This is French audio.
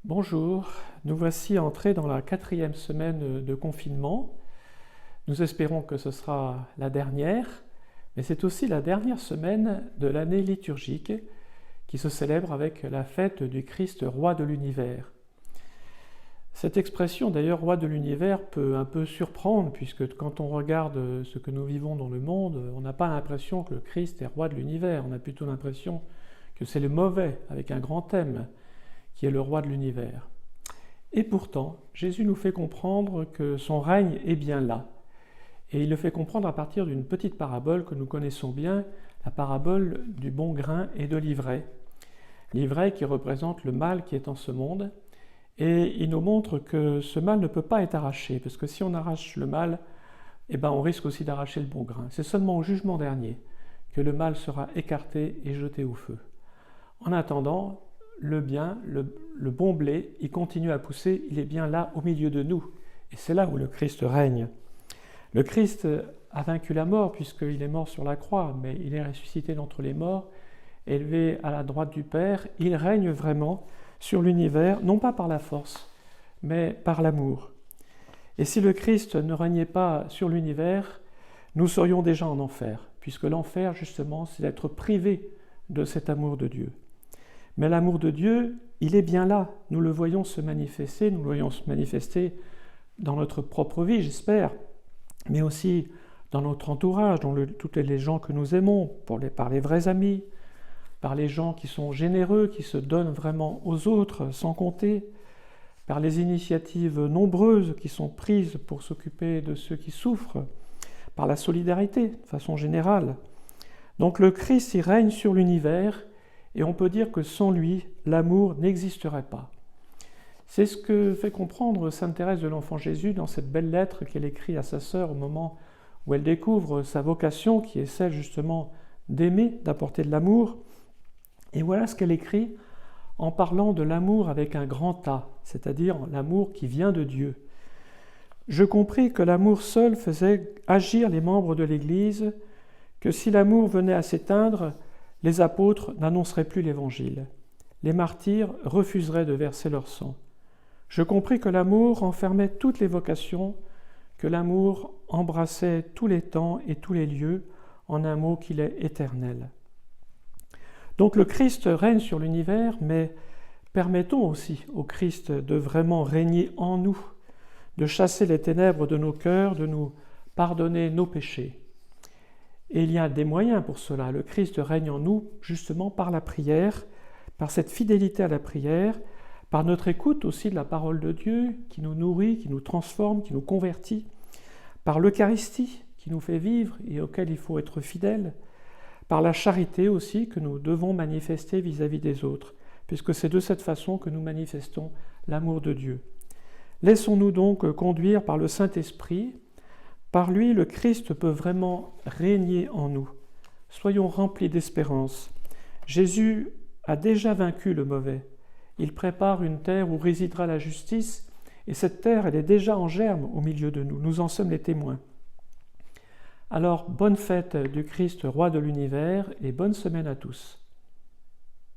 Bonjour, nous voici entrés dans la 4e semaine de confinement. Nous espérons que ce sera la dernière, mais c'est aussi la dernière semaine de l'année liturgique qui se célèbre avec la fête du Christ roi de l'univers. Cette expression d'ailleurs roi de l'univers peut un peu surprendre puisque quand on regarde ce que nous vivons dans le monde, on n'a pas l'impression que le Christ est roi de l'univers, on a plutôt l'impression que c'est le mauvais avec un grand M qui est le roi de l'univers. Et pourtant, Jésus nous fait comprendre que son règne est bien là. Et il le fait comprendre à partir d'une petite parabole que nous connaissons bien, la parabole du bon grain et de l'ivraie. L'ivraie qui représente le mal qui est en ce monde, et il nous montre que ce mal ne peut pas être arraché, parce que si on arrache le mal, on risque aussi d'arracher le bon grain. C'est seulement au jugement dernier que le mal sera écarté et jeté au feu. En attendant, le bien, le bon blé, il continue à pousser, il est bien là au milieu de nous. Et c'est là où le Christ règne. Le Christ a vaincu la mort puisqu'il est mort sur la croix, mais il est ressuscité d'entre les morts, élevé à la droite du Père. Il règne vraiment sur l'univers, non pas par la force, mais par l'amour. Et si le Christ ne régnait pas sur l'univers, nous serions déjà en enfer, puisque l'enfer, justement, c'est d'être privé de cet amour de Dieu. Mais l'amour de Dieu, il est bien là. Nous le voyons se manifester, nous le voyons se manifester dans notre propre vie, j'espère, mais aussi dans notre entourage, dans toutes les gens que nous aimons, par les vrais amis, par les gens qui sont généreux, qui se donnent vraiment aux autres sans compter, par les initiatives nombreuses qui sont prises pour s'occuper de ceux qui souffrent, par la solidarité de façon générale. Donc le Christ, il règne sur l'univers, et on peut dire que sans lui, l'amour n'existerait pas. C'est ce que fait comprendre sainte Thérèse de l'Enfant Jésus dans cette belle lettre qu'elle écrit à sa sœur au moment où elle découvre sa vocation, qui est celle justement d'aimer, d'apporter de l'amour. Et voilà ce qu'elle écrit en parlant de l'amour avec un grand A, c'est-à-dire l'amour qui vient de Dieu. « Je compris que l'amour seul faisait agir les membres de l'Église, que si l'amour venait à s'éteindre, les apôtres n'annonceraient plus l'Évangile. Les martyrs refuseraient de verser leur sang. Je compris que l'amour enfermait toutes les vocations, que l'amour embrassait tous les temps et tous les lieux, en un mot qu'il est éternel. » Donc le Christ règne sur l'univers, mais permettons aussi au Christ de vraiment régner en nous, de chasser les ténèbres de nos cœurs, de nous pardonner nos péchés. Et il y a des moyens pour cela. Le Christ règne en nous justement par la prière, par cette fidélité à la prière, par notre écoute aussi de la parole de Dieu qui nous nourrit, qui nous transforme, qui nous convertit, par l'Eucharistie qui nous fait vivre et auquel il faut être fidèle, par la charité aussi que nous devons manifester vis-à-vis des autres, puisque c'est de cette façon que nous manifestons l'amour de Dieu. Laissons-nous donc conduire par le Saint-Esprit. Par lui, le Christ peut vraiment régner en nous. Soyons remplis d'espérance. Jésus a déjà vaincu le mauvais. Il prépare une terre où résidera la justice, et cette terre, elle est déjà en germe au milieu de nous. Nous en sommes les témoins. Alors, bonne fête du Christ, roi de l'univers, et bonne semaine à tous.